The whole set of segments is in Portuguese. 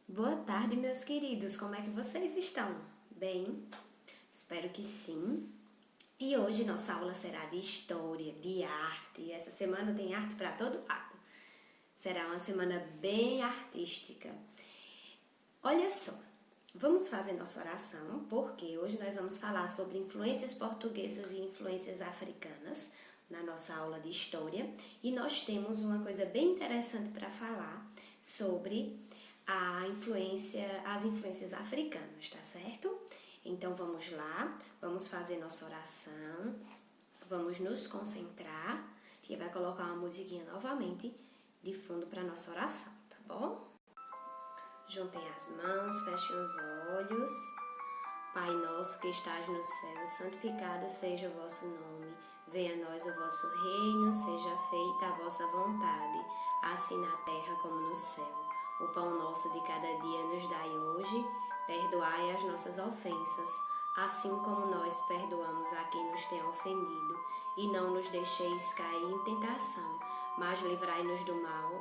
Boa tarde, meus queridos. Como é que vocês estão? Bem? Espero que sim. E hoje nossa aula será de história, de arte. Essa semana tem arte para todo lado. Será uma semana bem artística. Olha só, vamos fazer nossa oração, porque hoje nós vamos falar sobre influências portuguesas e influências africanas na nossa aula de história. E nós temos uma coisa bem interessante para falar sobre as influências africanas, tá certo? Então vamos lá, vamos fazer nossa oração, vamos nos concentrar e vai colocar uma musiquinha novamente de fundo para nossa oração, tá bom? Juntem as mãos, fechem os olhos. Pai nosso que estás no céu, santificado seja o vosso nome. Venha a nós o vosso reino, seja feita a vossa vontade, assim na terra como no céu. O pão nosso de cada dia nos dai hoje, perdoai as nossas ofensas, assim como nós perdoamos a quem nos tem ofendido. E não nos deixeis cair em tentação, mas livrai-nos do mal.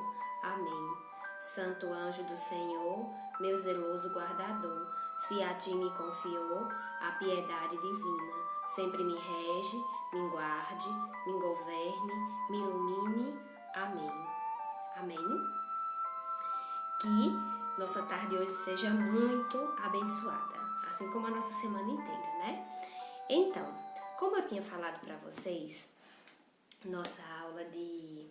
Amém. Santo anjo do Senhor, meu zeloso guardador, se a ti me confiou a piedade divina, sempre me rege, me guarde, me governe, me ilumine. Amém. Amém. Que nossa tarde hoje seja muito abençoada, assim como a nossa semana inteira, né? Então, como eu tinha falado para vocês, nossa aula de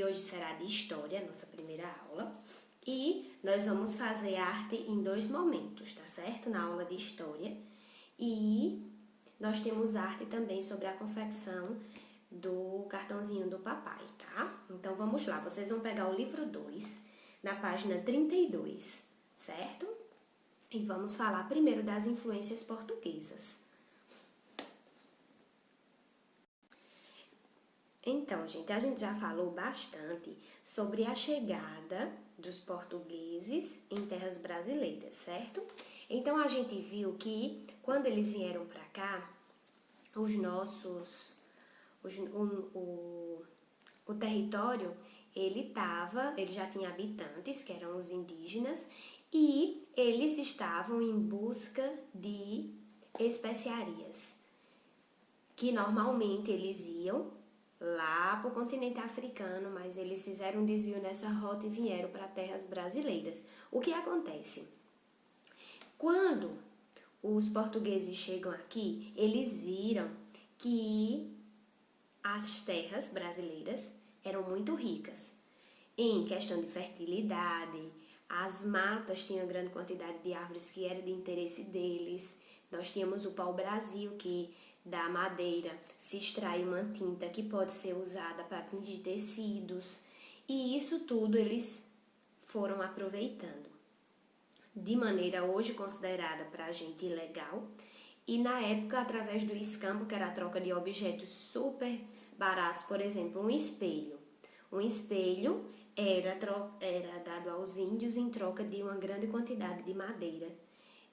hoje será de história, nossa primeira aula, e nós vamos fazer arte em 2 momentos, tá certo? Na aula de história, e nós temos arte também sobre a confecção do cartãozinho do papai, tá? Então vamos lá, vocês vão pegar o livro 2, na página 32, certo? E vamos falar primeiro das influências portuguesas. Então, gente, a gente já falou bastante sobre a chegada dos portugueses em terras brasileiras, certo? Então, a gente viu que quando eles vieram para cá, o território, ele já tinha habitantes, que eram os indígenas, e eles estavam em busca de especiarias, que normalmente eles iam lá para o continente africano, mas eles fizeram um desvio nessa rota e vieram para terras brasileiras. O que acontece? Quando os portugueses chegam aqui, eles viram que as terras brasileiras eram muito ricas em questão de fertilidade, as matas tinham grande quantidade de árvores que era de interesse deles. Nós tínhamos o pau-brasil, que da madeira se extrai uma tinta que pode ser usada para tingir tecidos. E isso tudo eles foram aproveitando de maneira hoje considerada para a gente ilegal. E na época, através do escambo, que era a troca de objetos super baratos, por exemplo, um espelho. Um espelho era dado aos índios em troca de uma grande quantidade de madeira.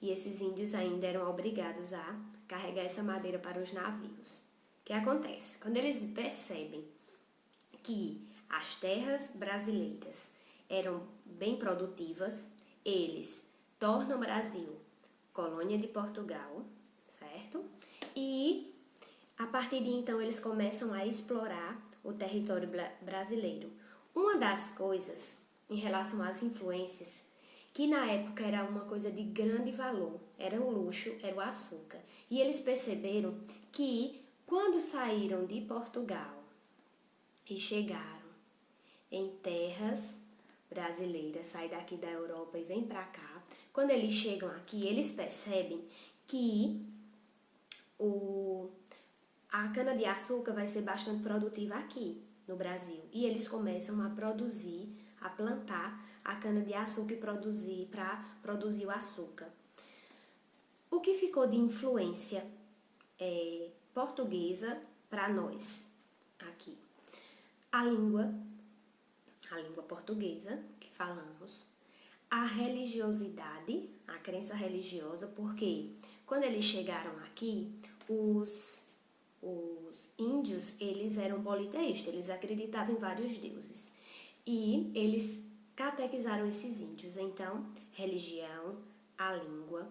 E esses índios ainda eram obrigados a carregar essa madeira para os navios. O que acontece? Quando eles percebem que as terras brasileiras eram bem produtivas, eles tornam o Brasil colônia de Portugal, certo? E a partir de então eles começam a explorar o território brasileiro. Uma das coisas em relação às influências, que na época era uma coisa de grande valor, era o luxo, era o açúcar. E eles perceberam que quando saíram de Portugal e chegaram em terras brasileiras, saem daqui da Europa e vêm para cá, quando eles chegam aqui, eles percebem que a cana-de-açúcar vai ser bastante produtiva aqui no Brasil. E eles começam a produzir, a plantar a cana-de-açúcar e para produzir o açúcar. O que ficou de influência portuguesa para nós aqui? A língua portuguesa que falamos, a religiosidade, a crença religiosa, porque quando eles chegaram aqui, os índios, eles eram politeístas, eles acreditavam em vários deuses. E eles catequizaram esses índios. Então, religião, a língua,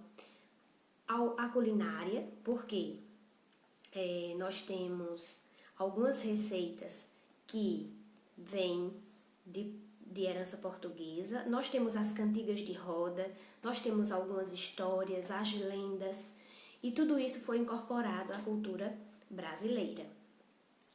a culinária, porque nós temos algumas receitas que vêm de herança portuguesa, nós temos as cantigas de roda, nós temos algumas histórias, as lendas, e tudo isso foi incorporado à cultura brasileira,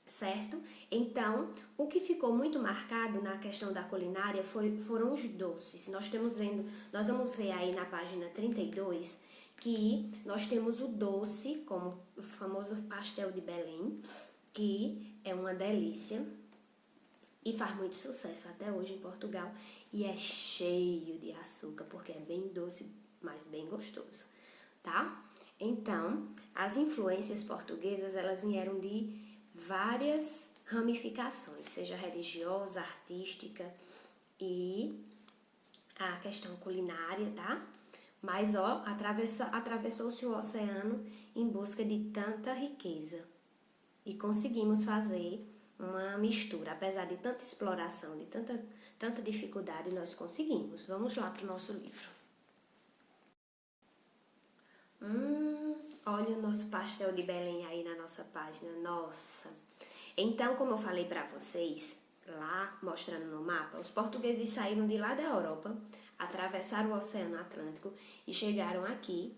certo? Então, o que ficou muito marcado na questão da culinária foram os doces. Nós vamos ver aí na página 32 que nós temos o doce, como o famoso pastel de Belém, que é uma delícia e faz muito sucesso até hoje em Portugal e é cheio de açúcar, porque é bem doce, mas bem gostoso, tá? Então, as influências portuguesas, elas vieram de várias ramificações, seja religiosa, artística e a questão culinária, tá? Mas, atravessou-se o oceano em busca de tanta riqueza e conseguimos fazer uma mistura. Apesar de tanta exploração, de tanta dificuldade, nós conseguimos. Vamos lá para o nosso livro. Olha o nosso pastel de Belém aí na nossa página. Nossa! Então, como eu falei para vocês, lá mostrando no mapa, os portugueses saíram de lá da Europa, atravessaram o Oceano Atlântico e chegaram aqui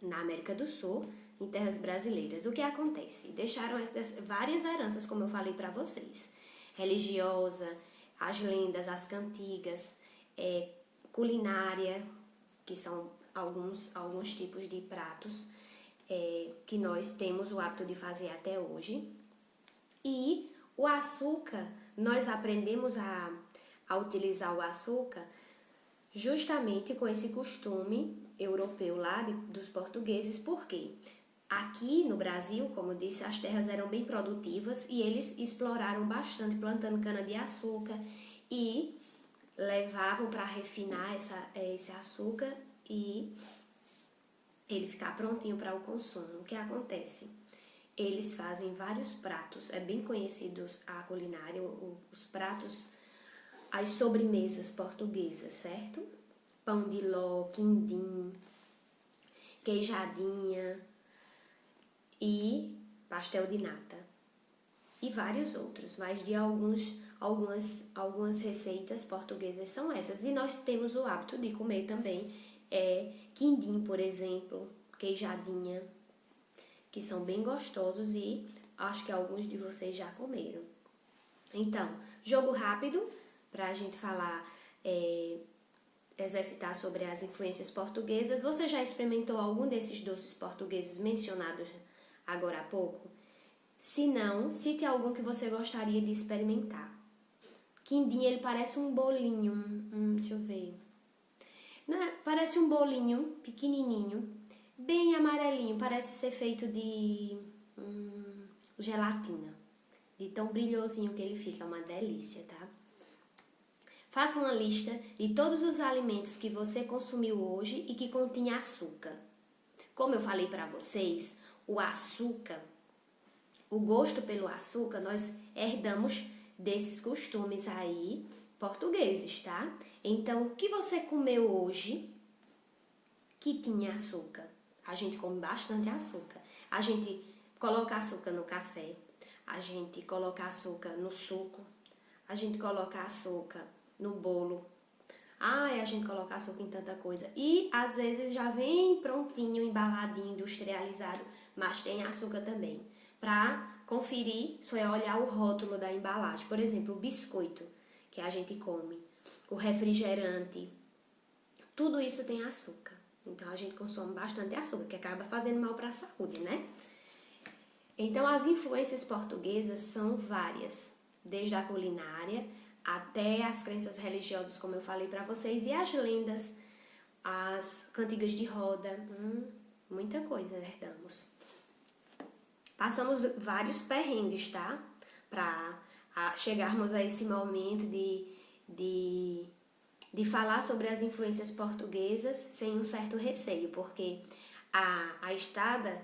na América do Sul, em terras brasileiras. O que acontece? Deixaram várias heranças, como eu falei para vocês. Religiosa, as lendas, as cantigas, culinária, que são alguns tipos de pratos que nós temos o hábito de fazer até hoje. E o açúcar, nós aprendemos a utilizar o açúcar justamente com esse costume europeu lá dos portugueses, porque aqui no Brasil, como eu disse, as terras eram bem produtivas e eles exploraram bastante plantando cana-de-açúcar e levavam para refinar esse açúcar e ele ficar prontinho para o consumo. O que acontece? Eles fazem vários pratos, é bem conhecido a culinária, os pratos, as sobremesas portuguesas, certo? Pão de ló, quindim, queijadinha e pastel de nata. E vários outros, mas de algumas receitas portuguesas são essas. E nós temos o hábito de comer também quindim, por exemplo, queijadinha, que são bem gostosos e acho que alguns de vocês já comeram. Então, jogo rápido para a gente falar, exercitar sobre as influências portuguesas. Você já experimentou algum desses doces portugueses mencionados agora há pouco? Se não, cite algum que você gostaria de experimentar. Quindim, ele parece um bolinho, deixa eu ver. Parece um bolinho pequenininho, bem amarelinho, parece ser feito de gelatina, de tão brilhosinho que ele fica, é uma delícia, tá? Faça uma lista de todos os alimentos que você consumiu hoje e que continha açúcar. Como eu falei para vocês, o açúcar, o gosto pelo açúcar, nós herdamos desses costumes aí portugueses, tá? Então, o que você comeu hoje que tinha açúcar? A gente come bastante açúcar. A gente coloca açúcar no café, a gente coloca açúcar no suco, a gente coloca açúcar no bolo. A gente coloca açúcar em tanta coisa. E às vezes já vem prontinho, embaladinho, industrializado, mas tem açúcar também. Para conferir, só é olhar o rótulo da embalagem. Por exemplo, o biscoito que a gente come, o refrigerante, tudo isso tem açúcar. Então a gente consome bastante açúcar, que acaba fazendo mal para a saúde, né? Então as influências portuguesas são várias, desde a culinária até as crenças religiosas, como eu falei para vocês, e as lendas, as cantigas de roda, muita coisa herdamos. Passamos vários perrengues, tá? Para chegarmos a esse momento de falar sobre as influências portuguesas sem um certo receio, porque a estada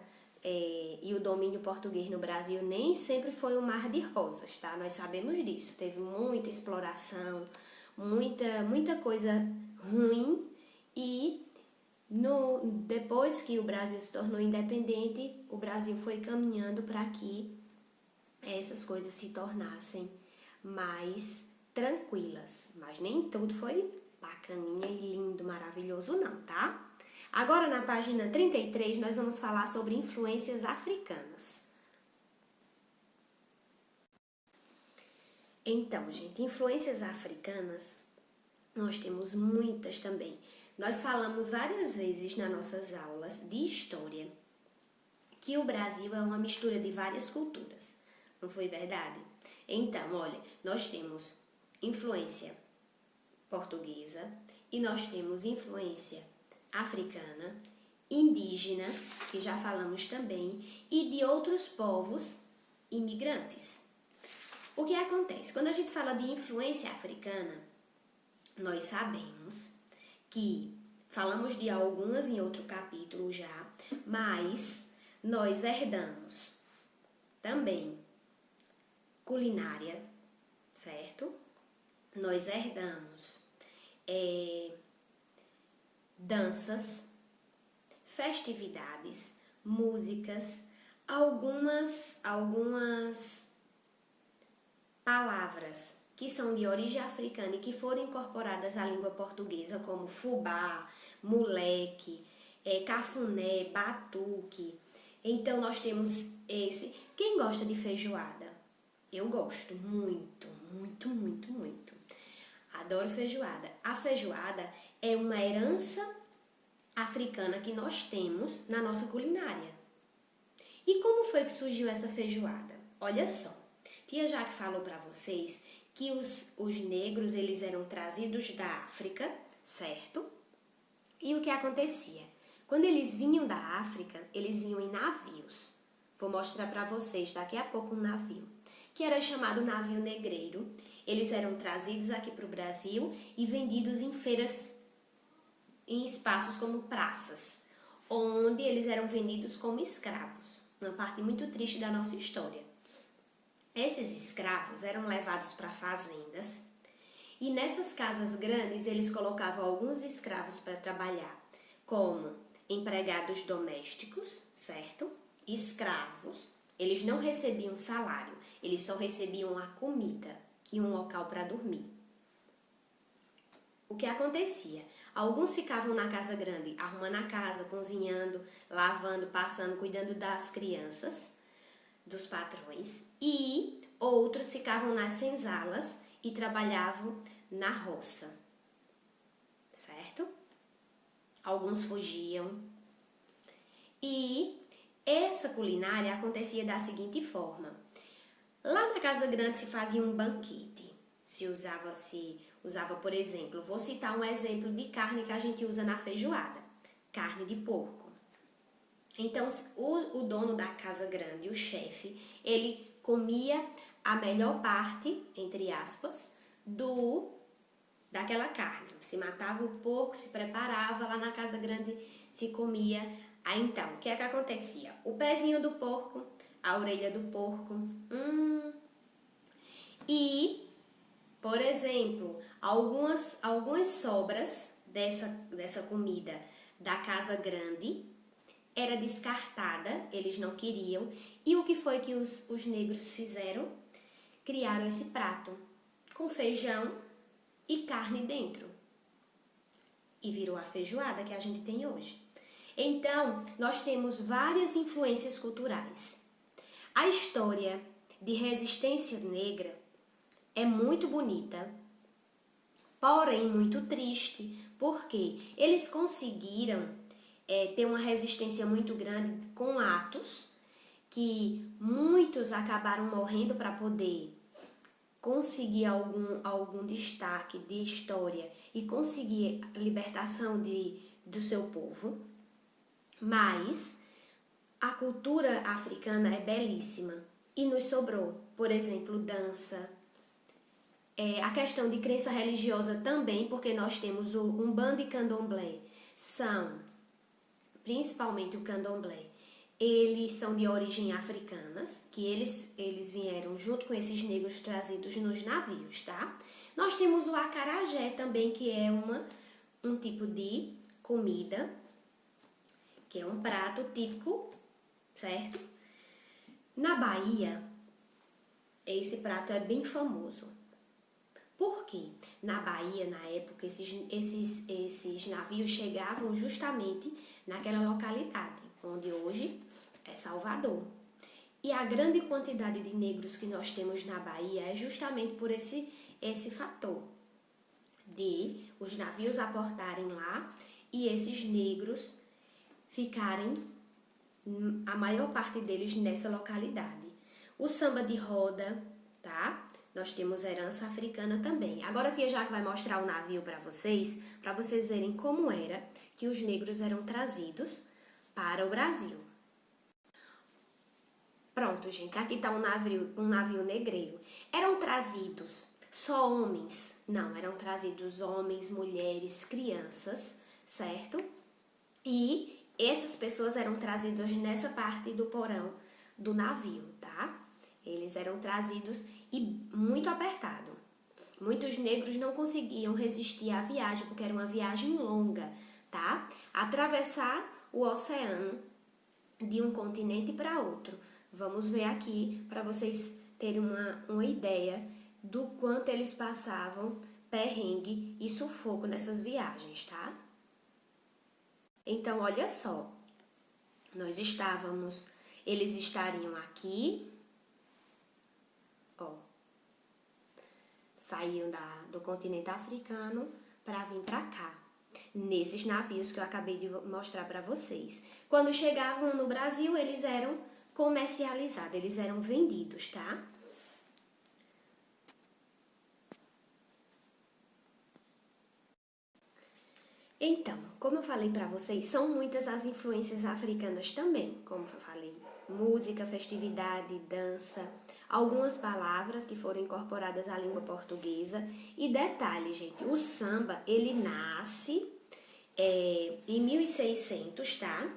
e o domínio português no Brasil nem sempre foi um mar de rosas, tá? Nós sabemos disso. Teve muita exploração, muita coisa ruim e depois que o Brasil se tornou independente, o Brasil foi caminhando para que essas coisas se tornassem mais tranquilas. Mas nem tudo foi bacaninha e lindo, maravilhoso não, tá? Agora na página 33 nós vamos falar sobre influências africanas. Então, gente, influências africanas, nós temos muitas também. Nós falamos várias vezes nas nossas aulas de história que o Brasil é uma mistura de várias culturas. Não foi verdade? Então, olha, nós temos influência portuguesa e nós temos influência africana, indígena, que já falamos também, e de outros povos imigrantes. O que acontece? Quando a gente fala de influência africana, nós sabemos que falamos de algumas em outro capítulo já, mas nós herdamos também culinária, certo? Nós herdamos danças, festividades, músicas, algumas palavras que são de origem africana e que foram incorporadas à língua portuguesa, como fubá, moleque, cafuné, batuque. Então, nós temos esse. Quem gosta de feijoada? Eu gosto muito, muito, muito, muito. Adoro feijoada. A feijoada é uma herança africana que nós temos na nossa culinária. E como foi que surgiu essa feijoada? Olha só, tia Jaque falou para vocês que os negros eles eram trazidos da África, certo? E o que acontecia? Quando eles vinham da África, eles vinham em navios. Vou mostrar para vocês daqui a pouco um navio, que era chamado navio negreiro. Eles eram trazidos aqui para o Brasil e vendidos em feiras, em espaços como praças, onde eles eram vendidos como escravos. Uma parte muito triste da nossa história. Esses escravos eram levados para fazendas e nessas casas grandes eles colocavam alguns escravos para trabalhar como empregados domésticos, certo? Escravos. Eles não recebiam salário, eles só recebiam a comida e um local para dormir. O que acontecia? Alguns ficavam na casa grande, arrumando a casa, cozinhando, lavando, passando, cuidando das crianças, dos patrões, e outros ficavam nas senzalas e trabalhavam na roça, certo? Alguns fugiam. E essa culinária acontecia da seguinte forma. Lá na casa grande se fazia um banquete. Se usava, por exemplo, vou citar um exemplo de carne que a gente usa na feijoada. Carne de porco. Então, o dono da casa grande, o chefe, ele comia a melhor parte, entre aspas, daquela carne. Se matava o porco, se preparava, lá na casa grande se comia. Aí então, o que é que acontecia? O pezinho do porco, a orelha do porco, e, por exemplo, algumas sobras dessa comida da casa grande era descartada, eles não queriam. E o que foi que os negros fizeram? Criaram esse prato com feijão e carne dentro. E virou a feijoada que a gente tem hoje. Então, nós temos várias influências culturais. A história de resistência negra é muito bonita, porém muito triste, porque eles conseguiram ter uma resistência muito grande com atos que muitos acabaram morrendo para poder conseguir algum destaque de história e conseguir a libertação do seu povo. Mas a cultura africana é belíssima e nos sobrou, por exemplo, dança, a questão de crença religiosa também, porque nós temos o Umbanda e Candomblé, principalmente o Candomblé, eles são de origem africanas, que eles vieram junto com esses negros trazidos nos navios, tá? Nós temos o acarajé também, que é um tipo de comida, que é um prato típico, certo? Na Bahia, esse prato é bem famoso. Por quê? Na Bahia, na época, esses navios chegavam justamente naquela localidade, onde hoje é Salvador. E a grande quantidade de negros que nós temos na Bahia é justamente por esse fator de os navios aportarem lá e esses negros ficarem, a maior parte deles, nessa localidade. O samba de roda, tá? Nós temos herança africana também. Agora a tia Jaque vai mostrar o navio para vocês verem como era que os negros eram trazidos para o Brasil. Pronto, gente, aqui tá um navio negreiro. Eram trazidos só homens? Não, eram trazidos homens, mulheres, crianças, certo? E essas pessoas eram trazidas nessa parte do porão do navio, tá? Eles eram trazidos e muito apertado. Muitos negros não conseguiam resistir à viagem, porque era uma viagem longa, tá? Atravessar o oceano de um continente para outro. Vamos ver aqui para vocês terem uma ideia do quanto eles passavam perrengue e sufoco nessas viagens, tá? Então, olha só, eles estariam aqui, ó, saíam do continente africano para vir para cá, nesses navios que eu acabei de mostrar para vocês. Quando chegavam no Brasil, eles eram comercializados, eles eram vendidos, tá? Então, como eu falei para vocês, são muitas as influências africanas também, como eu falei, música, festividade, dança, algumas palavras que foram incorporadas à língua portuguesa. E detalhe, gente, o samba, ele nasce em 1600, tá?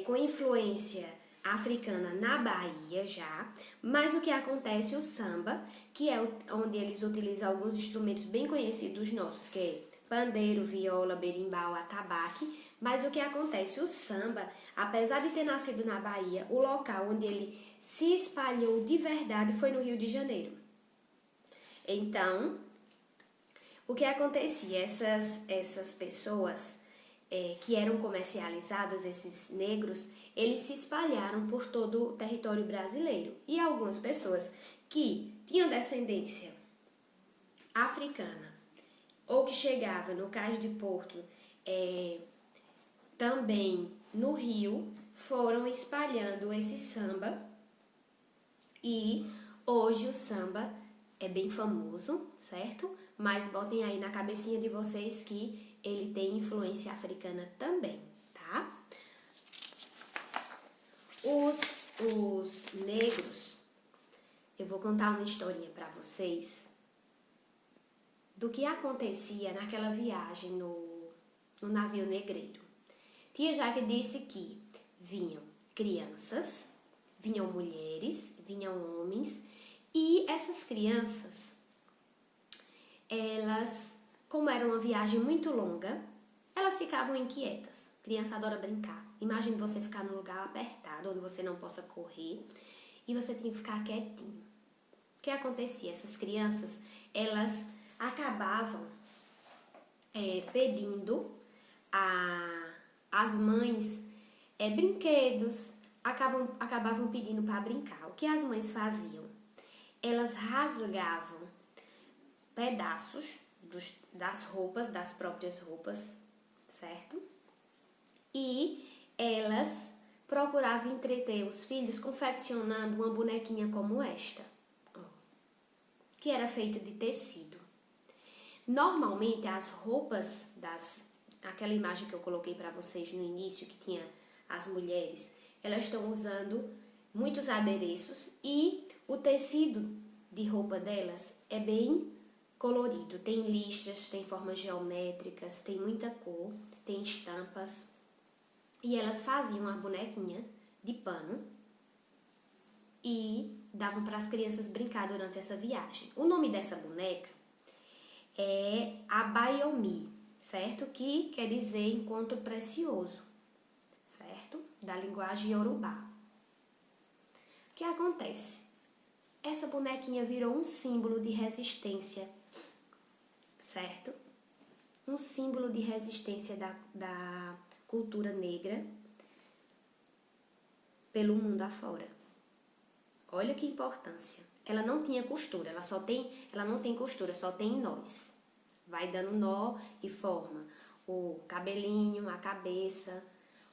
Com influência africana na Bahia já, mas o que acontece, o samba, que é onde eles utilizam alguns instrumentos bem conhecidos nossos, que é pandeiro, viola, berimbau, atabaque, mas o que acontece, o samba, apesar de ter nascido na Bahia, o local onde ele se espalhou de verdade foi no Rio de Janeiro. Então, o que acontecia, essas pessoas que eram comercializadas, esses negros, eles se espalharam por todo o território brasileiro. E algumas pessoas que tinham descendência africana ou que chegavam no Cais de Porto, também no Rio, foram espalhando esse samba. E hoje o samba é bem famoso, certo? Mas botem aí na cabecinha de vocês que ele tem influência africana também, tá? Os negros, eu vou contar uma historinha para vocês do que acontecia naquela viagem no navio negreiro. Tia Jaque disse que vinham crianças, vinham mulheres, vinham homens, e essas crianças, elas, como era uma viagem muito longa, elas ficavam inquietas. Criança adora brincar. Imagine você ficar num lugar apertado, onde você não possa correr, e você tinha que ficar quietinho. O que acontecia? Essas crianças, elas acabavam pedindo às mães brinquedos, acabavam pedindo para brincar. O que as mães faziam? Elas rasgavam pedaços das roupas, das próprias roupas, certo? E elas procuravam entreter os filhos confeccionando uma bonequinha como esta, que era feita de tecido. Normalmente as roupas aquela imagem que eu coloquei para vocês no início, que tinha as mulheres, elas estão usando muitos adereços e o tecido de roupa delas é bem colorido. Tem listras, tem formas geométricas, tem muita cor, tem estampas. E elas faziam uma bonequinha de pano e davam para as crianças brincar durante essa viagem. O nome dessa boneca é Abayomi, certo? Que quer dizer encontro precioso, certo? Da linguagem Yorubá. O que acontece? Essa bonequinha virou um símbolo de resistência, certo? Um símbolo de resistência da cultura negra pelo mundo afora. Olha que importância. Ela não tinha costura, ela não tem costura, só tem nós. Vai dando nó e forma o cabelinho, a cabeça,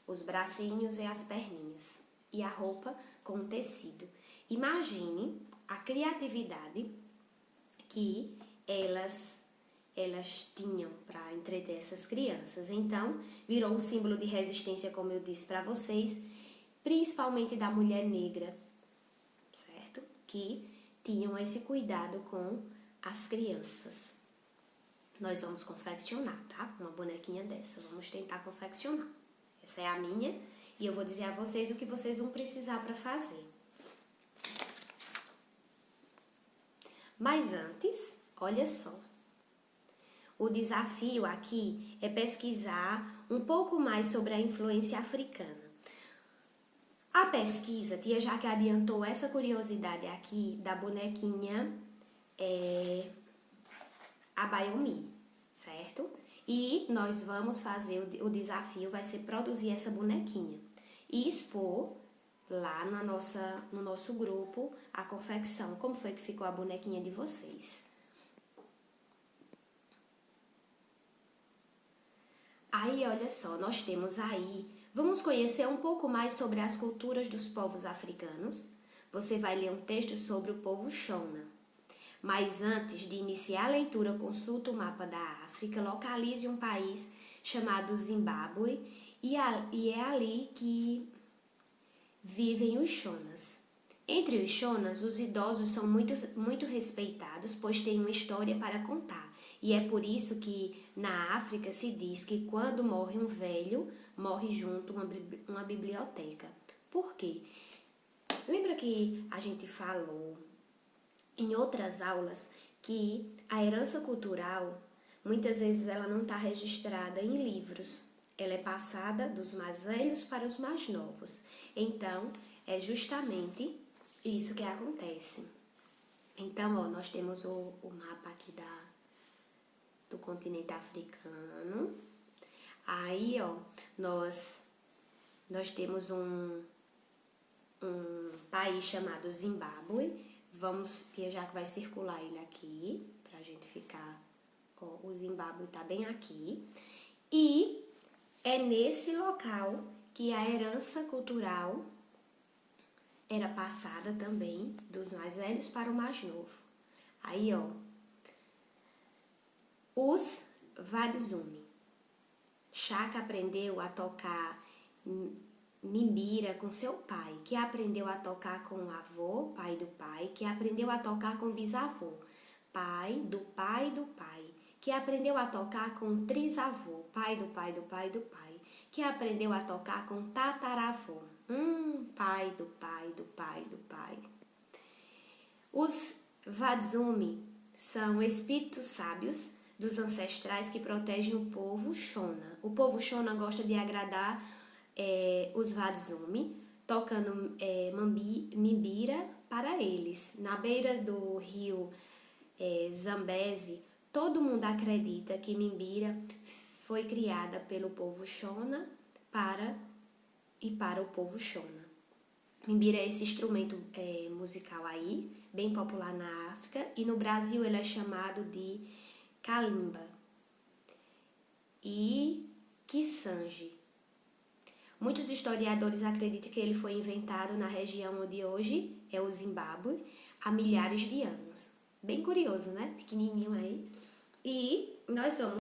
os bracinhos e as perninhas. E a roupa com tecido. Imagine a criatividade que elas tinham para entreter essas crianças. Então, virou um símbolo de resistência, como eu disse para vocês, principalmente da mulher negra, certo? Que tinham esse cuidado com as crianças. Nós vamos confeccionar, tá? Uma bonequinha dessa. Vamos tentar confeccionar. Essa é a minha e eu vou dizer a vocês o que vocês vão precisar para fazer. Mas antes, olha só. O desafio aqui é pesquisar um pouco mais sobre a influência africana. A pesquisa, tia Jaque adiantou essa curiosidade aqui da bonequinha Abayomi, certo? E nós vamos fazer, o desafio vai ser produzir essa bonequinha e expor lá no nosso grupo a confecção, como foi que ficou a bonequinha de vocês. Aí, olha só, nós temos aí, vamos conhecer um pouco mais sobre as culturas dos povos africanos. Você vai ler um texto sobre o povo Shona. Mas antes de iniciar a leitura, consulta o mapa da África, localize um país chamado Zimbábue e é ali que vivem os Shonas. Entre os Shonas, os idosos são muito respeitados, pois têm uma história para contar. E é por isso que na África se diz que quando morre um velho, morre junto uma biblioteca. Por quê? Lembra que a gente falou em outras aulas que a herança cultural, muitas vezes ela não está registrada em livros. Ela é passada dos mais velhos para os mais novos. Então, é justamente isso que acontece. Então, ó, nós temos o mapa aqui do continente africano. Aí, ó, nós temos um país chamado Zimbábue. Tia Jaque vai circular ele aqui, pra gente ficar, ó, o Zimbábue tá bem aqui. E é nesse local que a herança cultural era passada também dos mais velhos para o mais novo. Aí, ó, os Vadzumi. Chaka aprendeu a tocar mimbira com seu pai, que aprendeu a tocar com o avô, pai do pai, que aprendeu a tocar com o bisavô, pai do pai do pai, que aprendeu a tocar com o trisavô, pai do pai do pai do pai, que aprendeu a tocar com o tataravô, pai do pai do pai do pai. Os Vadzumi são espíritos sábios dos ancestrais que protegem o povo Shona. O povo Shona gosta de agradar os Vadzumi, tocando mimbira para eles. Na beira do rio Zambeze, todo mundo acredita que mimbira foi criada pelo povo Shona para o povo Shona. Mimbira é esse instrumento musical aí, bem popular na África, e no Brasil ele é chamado de kalimba e kisange. Muitos historiadores acreditam que ele foi inventado na região onde hoje é o Zimbábue há milhares de anos. Bem curioso, né? Pequenininho aí. E nós vamos